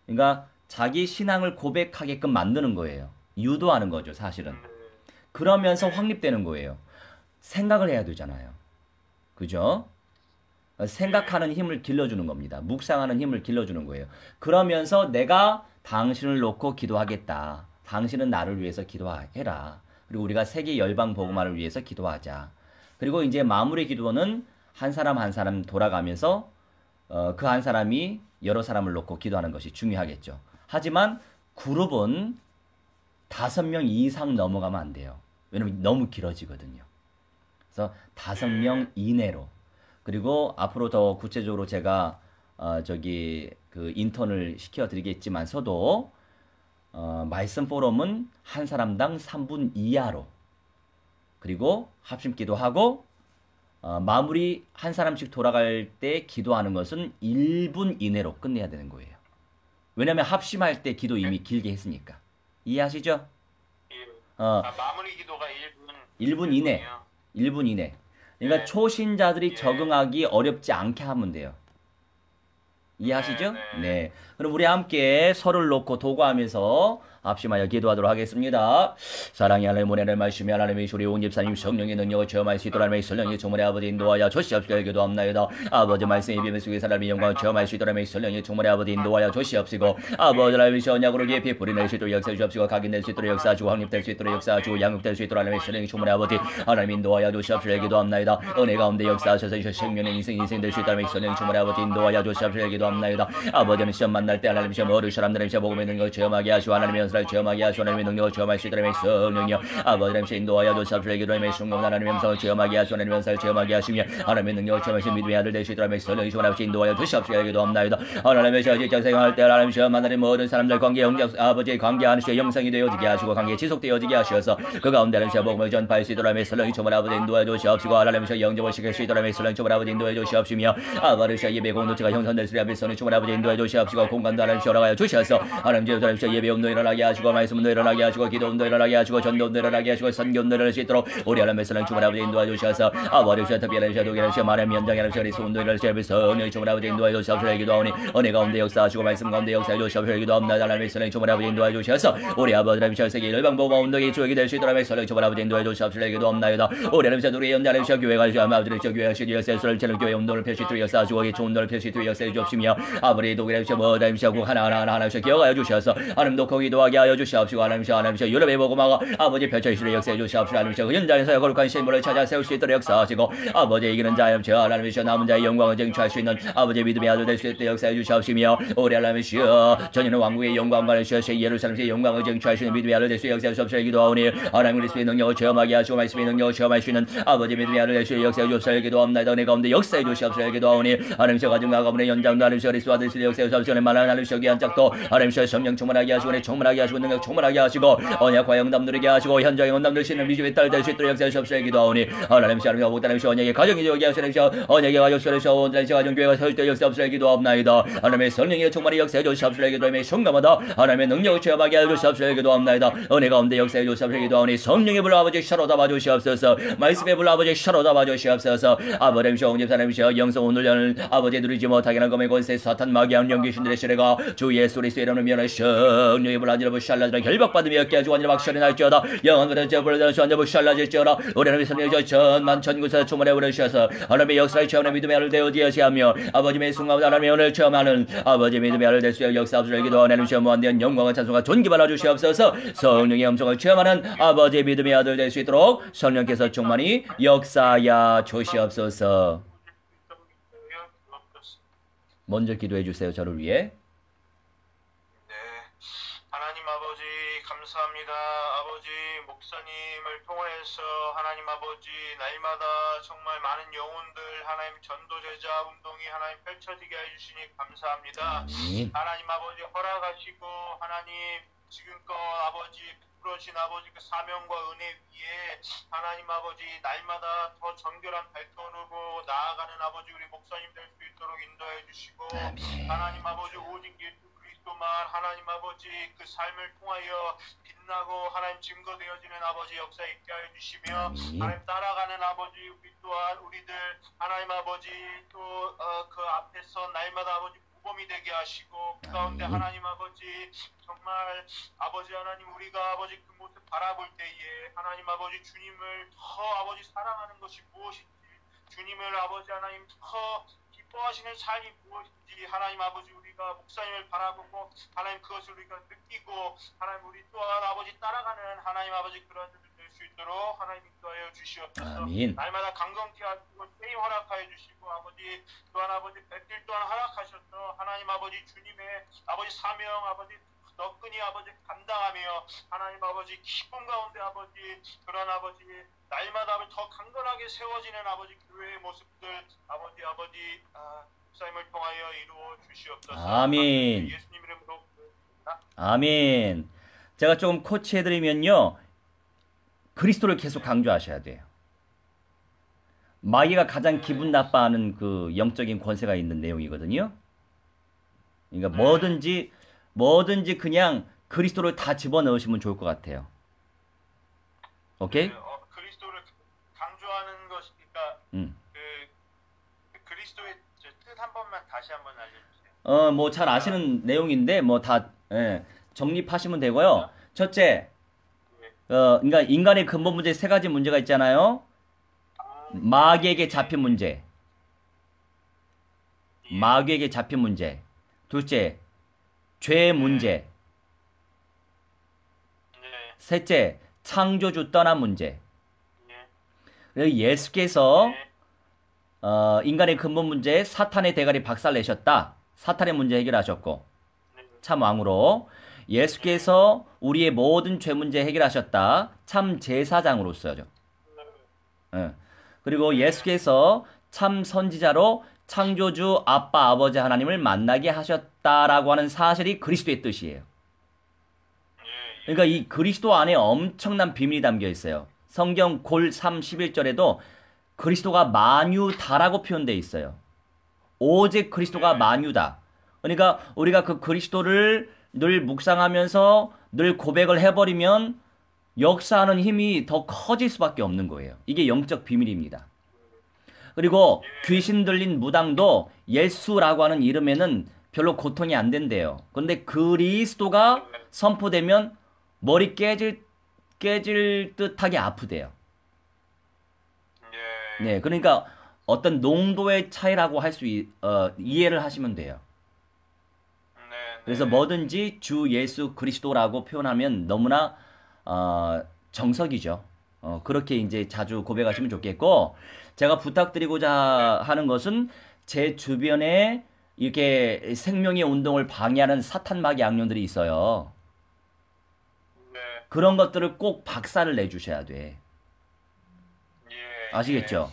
그러니까 자기 신앙을 고백하게끔 만드는 거예요. 유도하는 거죠, 사실은. 그러면서 확립되는 거예요. 생각을 해야 되잖아요. 그죠? 생각하는 힘을 길러주는 겁니다. 묵상하는 힘을 길러주는 거예요. 그러면서 내가 당신을 놓고 기도하겠다. 당신은 나를 위해서 기도해라. 그리고 우리가 세계 열방 복음화를 위해서 기도하자. 그리고 이제 마무리 기도는 한 사람 한 사람 돌아가면서 그 한 사람이 여러 사람을 놓고 기도하는 것이 중요하겠죠. 하지만 그룹은 5명 이상 넘어가면 안 돼요. 왜냐면 너무 길어지거든요. 그래서 5명 이내로. 그리고 앞으로 더 구체적으로 제가 그 인턴을 시켜드리겠지만서도 말씀 포럼은 한 사람당 3분 이하로 그리고 합심기도 하고 마무리 한 사람씩 돌아갈 때 기도하는 것은 1분 이내로 끝내야 되는 거예요. 왜냐하면 합심할 때 기도 이미 길게 했으니까. 이해하시죠? 마무리 기도가 1분 이내. 1분 이내. 그러니까 초신자들이 적응하기 어렵지 않게 하면 돼요. 이해하시죠? 네. 그럼 우리 함께 서로를 놓고 도구하면서 합심하여 기도하도록 하겠습니다. 사랑의 하나님 은혜를 말씀이 하나님의 우리 온 집사님 성령의 능력을 체험할 수 있도록 하나님의 성령의 충만의 아버지 인도하여 조시옵시고 기도합나이다. 아버지 말씀의 비밀 속에 사람의 영광을 체험할 수 있도록 하나님의 성령의 충만의 아버지 인도하여 조시옵시고 아버지 하나님의 언약으로 깊이 뿌리낼 수 있도록 역사해 주옵시고 각인될 수 있도록 역사하시고 확립될 수 있도록 역사하시고 양육될 수 있도록 하나님의 성령의 충만의 아버지 하나님 인도하여 조시옵시고 기도합나이다. 은혜 가운데 역사하셔서 생명의 인생 될 수 있도록 하나님의 성령의 충만의 아버지 인도하여 조시옵시고 기도합나이다. 아버지는 시험 만날 때 하나님 시험 어려운 사람들은 시험 복음의 능력을 체험하게 하시고 하나님의 연설을 체험하게 하시고 하나님의 능력을 체험할 수 있도록 하나님의 성령이여 아버지 하나님 인도하여 조시옵시고 기도하며 순간 하나님의 음성을 체험하게 하시고 하나님의 연설을 체험하게 하시며 하나님의 능력을 체험하시는 믿음의 아들 될 수 있도록 하나님의 성령이 주관하시 인도하여 조시옵시고 기도합나이다. 하나님의 직장 생활할 때 하나님 시험 만나는 모든 사람들 관계 영적 아버지의 관계하는 시에 영성이 되어지게 하시고 관계 지속되어지게 하셔서 그 가운데 하나님 시험 복음을 전파할 수 있도록 하나님의 성령이 주관 아버지 인도하여 조시옵시고 하나님의 시험 영접을 시킬 수 있도록 하나님의 성령이 주관 아버지 인도하여 조시옵시며 아버지 시험 예배 공동체가 형성될 수 있도록 하나님의 성령이 주관 아버지 인도하여 조시옵시고 공간도 하나님 시험하여 주셔서 하나님 제자님 예배 운동 일어나게 일어나게 하시고 말씀도 일어나게 하시고 기도도 일어나게 하시고 전도도 일어나게 하시고 선교도 일어날 수 있도록 우리 하나님의 선한 주문 아버지 인도해 주셔서 아버지 주여 특별히 하시고 독일 하시고 마음 연장에 하시고 그리스도도 일어날 수 있도록 성령의 주문 아버지 인도해 주시옵소서 기도하오니 은혜 가운데 역사하시고 말씀 가운데 역사해 주시옵소서 기도합니다. 하나님의 선한 주문 아버지 인도해 주셔서 우리 아버지 하나님 세계 일방보고 운동의 주역이 될 수 있도록 하나님의 선한 주문 아버지 인도해 주시옵소서 기도합니다. 우리 하나님 우리 연단의 교회가 아버지 교회 하시기 역사를 저는 교회 운동을 펼칠 수 역사하시고 기초 운동을 펼칠 수 역사해 주옵시며 아버지 독일의 뭐 하나님시고 하나하나 기억하여 주셔서 하나님도 거기도 하게 하여 주시옵시고 하나님시 유럽에 보고 막 아버지 펼쳐주시는 역사해 주시옵시고 하나님시 그 현장에서 거룩한 신물을 찾아 세울 수 있도록 역사하시고 아버지 이기는 자여 하나님이시여 남은 자의 영광을 쟁취할 수 있는 아버지 믿음의 아들 될 수 있도록 역사해 주시옵시며 우리 하나님이시여 전인은 왕국의 영광과 주셔서 예루살렘의 영광을 쟁취할 수 있는 믿음의 아들 될 수 역사해 주시옵소서 기도하오니 하나님 그리스도의 능력을 체험하게 하시고 말씀의 능력을 체험할 수 있는 아버지 믿음의 아들 될 수 있도록 역사해 주옵소서 기도합니다. 내 가운데 역사해 주시옵소서 기도하오니 하나님이시여 가정 가문의 연장도 하나님이시여 그리스도 아들 될 수 있도록 역사해 주옵소서 만한 하나님이시여 귀한 짝도 하나님이시여 성령 충만하게 하시고 내 충만하게 하시고 능력 충만하게 하시고 언약과 영담 누리게 하시고 현장의 원담 누리시는 믿음의 딸 될 수 있도록 역사해 주옵소서 기도하오니 하나님이시여 하나님이시여 목다님이시여 언약의 가정이 되게 하시옵소서 언약의 가족수레시여 온전하시여 가정교회가 설 때 역사해 주옵소서 기도합나이다. 하나님의 성령의 충만히 역사해 주옵소서 기도하며 순간마다 하나님의 능력을 체험하게 하여 주옵소서 기도합나이다. 은혜 가운데 역사해 주옵소서 기도하오니 성령의 불 아버지 샤로다 주시옵소서 말씀의 불 아버지 샤로다 주시옵소서 아버지시여 옹집사님이시여 영성 오늘 여는 아버지 누리지 못하게 하는 검의 권세 사탄 마귀한 영귀신들의 시래가 주 예수 그리스도의 이름으로 면하여 성령의 불 아니라 샬라지라 결박받으며 얻게 하시고 아니라 박살이 날지어다 영원한 제불을 주안자부 샬라질지어다 우리 하나님의 성령이여 전만 천구사 충만해 오르셔서 하나님의 역사의 체험의 믿음의 알을 되어지하시며 아버지의 순간마다 하나님의 은혜를 체험하는 아버지 믿음의 알을 될 수 있도록 역사하옵소서 기도하오니 하나님이시여 무한대한 영광과 찬송과 존귀 받아 주시옵소서 성령의 음성을 체험하는 아버지 믿음의 아들 될 수 있도록 성령께서 충만히 역사하여 주시옵소서. 먼저 기도해 주세요. 저를 위해. 네, 하나님 아버지 감사합니다. 아버지 목사님을 통해서 하나님 아버지 날마다 정말 많은 영혼들 하나님 전도제자 운동이 하나님 펼쳐지게 해주시니 감사합니다. 하나님 아버지 허락하시고 하나님 지금껏 아버지 부러진 아버지 그 사명과 은혜 위에 하나님 아버지 날마다 더 정결한 발걸음으로 나아가는 아버지 우리 목사님 될 수 있도록 인도해 주시고 하나님 아버지 오직 예수 그리스도만 하나님 아버지 그 삶을 통하여 빛나고 하나님 증거되어지는 아버지 역사 있게 하여 주시며 하나님 따라가는 아버지 우리 또한 우리들 하나님 아버지 또 그 앞에서 날마다 아버지 모범이 되게 하시고 그 가운데 하나님 아버지 정말 아버지 하나님 우리가 아버지 그 모습 바라볼 때에 하나님 아버지 주님을 더 아버지 사랑하는 것이 무엇인지 주님을 아버지 하나님 더 기뻐하시는 삶이 무엇인지 하나님 아버지 우리가 목사님을 바라보고 하나님 그것을 우리가 느끼고 하나님 우리 또한 아버지 따라가는 하나님 아버지 그런 될 수 있도록 하나님 인도하여 주시옵소서. 날마다 강건케 하시고 세임 허락하여 주시고 아버지 또한 아버지 백길 또한 허락하셔서 하나님 아버지 주님의 아버지 사명 아버지 너끈히 아버지 감당하며 하나님 아버지 기쁨 가운데 아버지 그런 아버지 날마다 더 강건하게 세워지는 아버지 교회의 모습들 아버지 목사님을 통하여 이루어 주시옵소서. 아멘. 예수님 이름으로 아멘. 제가 조금 코치해드리면요. 그리스도를 계속 강조하셔야 돼요. 마귀가 가장 기분 나빠하는 그 영적인 권세가 있는 내용이거든요. 그러니까 뭐든지 그냥 그리스도를 다 집어넣으시면 좋을 것 같아요. 오케이? 그리스도를 강조하는 것이니까 그리스도의 뜻 한 번만 다시 한번 알려주세요. 뭐 잘 아시는 내용인데 뭐 다 정립하시면 되고요. 첫째, 그러니까 인간의 근본 문제 세 가지 문제가 있잖아요. 마귀에게 잡힌 문제, 마귀에게 잡힌 문제. 둘째, 죄의 문제. 셋째, 창조주 떠난 문제. 예수께서 인간의 근본 문제 사탄의 대가리 박살내셨다. 사탄의 문제 해결하셨고 참 왕으로 예수께서 우리의 모든 죄 문제 해결하셨다. 참 제사장으로서죠. 그리고 예수께서 참 선지자로 창조주 아빠 아버지 하나님을 만나게 하셨다라고 하는 사실이 그리스도의 뜻이에요. 그러니까 이 그리스도 안에 엄청난 비밀이 담겨 있어요. 성경 골 3, 11절에도 그리스도가 만유다라고 표현되어 있어요. 오직 그리스도가 만유다. 그러니까 우리가 그 그리스도를 늘 묵상하면서 늘 고백을 해버리면 역사하는 힘이 더 커질 수밖에 없는 거예요. 이게 영적 비밀입니다. 그리고 귀신 들린 무당도 예수라고 하는 이름에는 별로 고통이 안 된대요. 그런데 그리스도가 선포되면 머리 깨질 듯하게 아프대요. 네, 그러니까 어떤 농도의 차이라고 할 수 이해를 하시면 돼요. 그래서 뭐든지 주 예수 그리스도라고 표현하면 너무나 정석이죠. 그렇게 이제 자주 고백하시면 좋겠고, 제가 부탁드리고자 하는 것은 제 주변에 이렇게 생명의 운동을 방해하는 사탄마귀 악령들이 있어요. 그런 것들을 꼭 박살을 내주셔야 돼. 아시겠죠?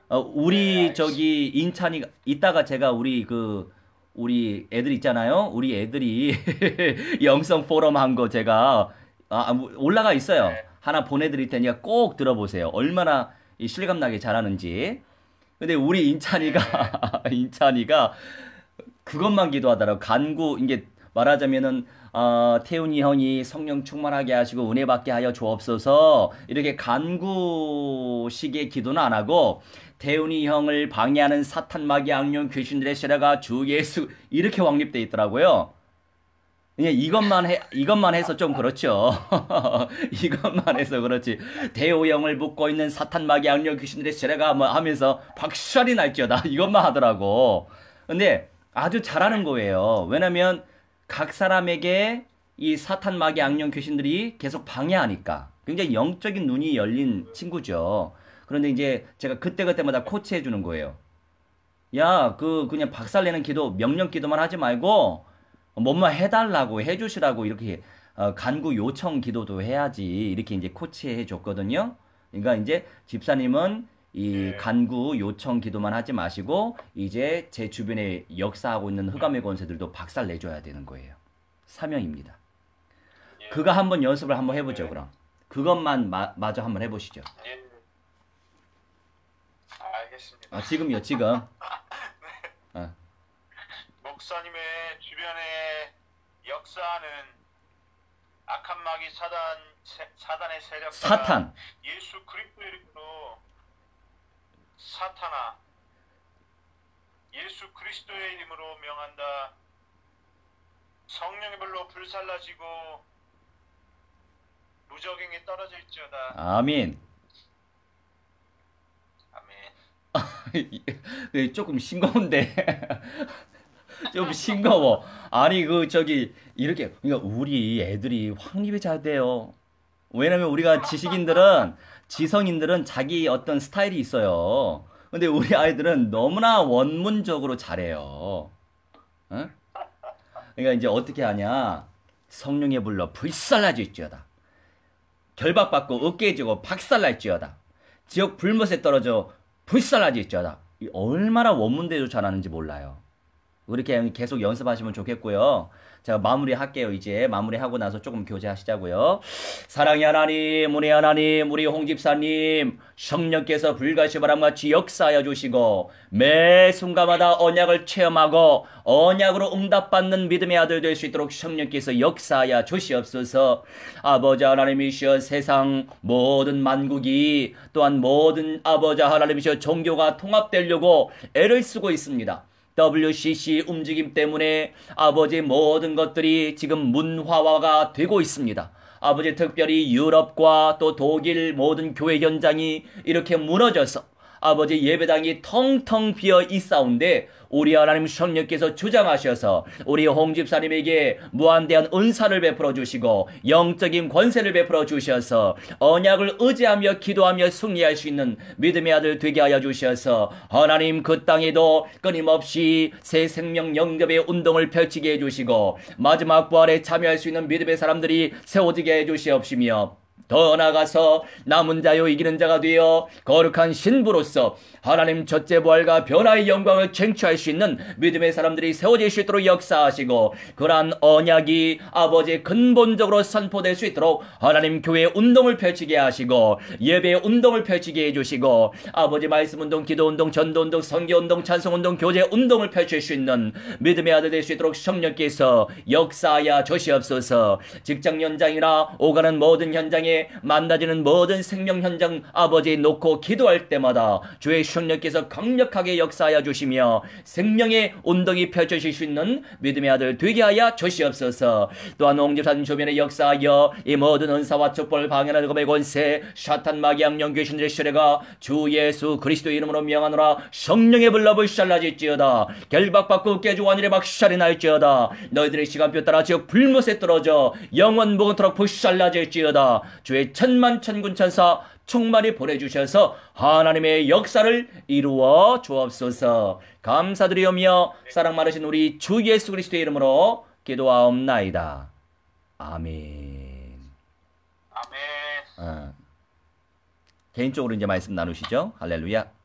우리 저기 인찬이 이따가 제가 우리 애들 있잖아요. 우리 애들이 영성 포럼 한 거 제가 올라가 있어요. 하나 보내드릴 테니까 꼭 들어보세요. 얼마나 실감 나게 잘하는지. 근데 우리 인찬이가 그것만 기도하더라고. 간구 이게 말하자면은 태훈이 형이 성령 충만하게 하시고 은혜 받게 하여 주옵소서, 이렇게 간구식의 기도는 안 하고 태훈이 형을 방해하는 사탄 마귀 악령 귀신들의 세례가 주 예수 이렇게 확립돼 있더라고요. 그냥 이것만 해서 좀 그렇죠. 이것만 해서 그렇지. 대호 형을 묶고 있는 사탄 마귀 악령 귀신들의 세례가 뭐 하면서 박살이 날지어다 이것만 하더라고. 근데 아주 잘하는 거예요. 왜냐면 각 사람에게 이 사탄 마귀 악령 귀신들이 계속 방해하니까 굉장히 영적인 눈이 열린 친구죠. 그런데 이제 제가 그때마다 코치해 주는 거예요. 야, 그냥 박살내는 기도, 명령 기도만 하지 말고 뭐만 해달라고 해주시라고 이렇게 간구 요청 기도도 해야지, 이렇게 이제 코치해 줬거든요. 그러니까 이제 집사님은 이 간구 요청 기도만 하지 마시고 이제 제 주변에 역사하고 있는 흑암의 권세들도 박살 내줘야 되는 거예요. 사명입니다. 그거 한번 연습을 한번 해보죠. 그럼 그것만 마저 한번 해보시죠. 알겠습니다. 지금요, 지금. 목사님의 주변에 역사하는 악한 마귀 사단의 세력과 사탄. 예수 그리스도의 이름으로 사탄아, 예수 그리스도의 이름으로 명한다. 성령의 불로 불살라지고 무적행에 떨어질지어다. 아멘. 아멘. 조금 싱거운데. 좀 싱거워. 아니 이렇게 그러니까 우리 애들이 확립이 잘 돼요. 왜냐면 우리가 지성인들은 자기 어떤 스타일이 있어요. 근데 우리 아이들은 너무나 원문적으로 잘해요. 응? 그러니까 이제 어떻게 하냐? 성령의 불로 불살라질지어다. 결박받고 으깨지고 박살날지어다. 지옥 불못에 떨어져 불살라질지어다. 얼마나 원문대로 잘하는지 몰라요. 그렇게 계속 연습하시면 좋겠고요. 제가 마무리할게요. 이제 마무리하고 나서 조금 교제하시자고요. 사랑의 하나님, 우리 홍집사님, 성령께서 불가시 바람같이 역사하여 주시고 매 순간마다 언약을 체험하고 언약으로 응답받는 믿음의 아들 될 수 있도록 성령께서 역사하여 주시옵소서. 아버지 하나님이시여, 세상 모든 만국이 또한 모든 아버지 하나님이시여 종교가 통합되려고 애를 쓰고 있습니다. WCC 움직임 때문에 아버지 모든 것들이 지금 문화화가 되고 있습니다. 아버지 특별히 유럽과 또 독일 모든 교회 현장이 이렇게 무너져서 아버지 예배당이 텅텅 비어 있사온데 우리 하나님 성령께서 주장하셔서 우리 홍집사님에게 무한대한 은사를 베풀어 주시고 영적인 권세를 베풀어 주셔서 언약을 의지하며 기도하며 승리할 수 있는 믿음의 아들 되게 하여 주셔서 하나님 그 땅에도 끊임없이 새 생명 영접의 운동을 펼치게 해주시고 마지막 부활에 참여할 수 있는 믿음의 사람들이 세워지게 해주시옵시며 더 나아가서 남은 자요 이기는 자가 되어 거룩한 신부로서 하나님 첫째 부활과 변화의 영광을 쟁취할 수 있는 믿음의 사람들이 세워질 수 있도록 역사하시고 그러한 언약이 아버지 근본적으로 선포될 수 있도록 하나님 교회 운동을 펼치게 하시고 예배 운동을 펼치게 해주시고 아버지 말씀 운동, 기도 운동, 전도 운동, 선교 운동, 찬송 운동, 교제 운동을 펼칠 수 있는 믿음의 아들 될 수 있도록 성령께서 역사하여 주시옵소서. 직장 현장이나 오가는 모든 현장에 만나지는 모든 생명 현장 아버지 놓고 기도할 때마다 주의 성령께서 강력하게 역사하여 주시며 생명의 운동이 펼쳐질 수 있는 믿음의 아들 되게 하여 주시옵소서. 또한 옹집산 주변에 역사하여 이 모든 은사와 축복을 방해하는 검의 권세 사탄 마귀 악령 귀신들의 세례가 주 예수 그리스도의 이름으로 명하노라. 성령의 불로 불살라질지어다. 결박받고 깨주 완일의 박살이 날지어다. 너희들의 시간표 따라 지옥 불못에 떨어져 영원 무궁토록 불살라질지어다. 주의 천만 천군 천사 충만히 보내주셔서 하나님의 역사를 이루어 주옵소서. 감사드리오며 사랑 많으신 우리 주 예수 그리스도의 이름으로 기도하옵나이다. 아멘. 아멘. 개인적으로 이제 말씀 나누시죠. 할렐루야.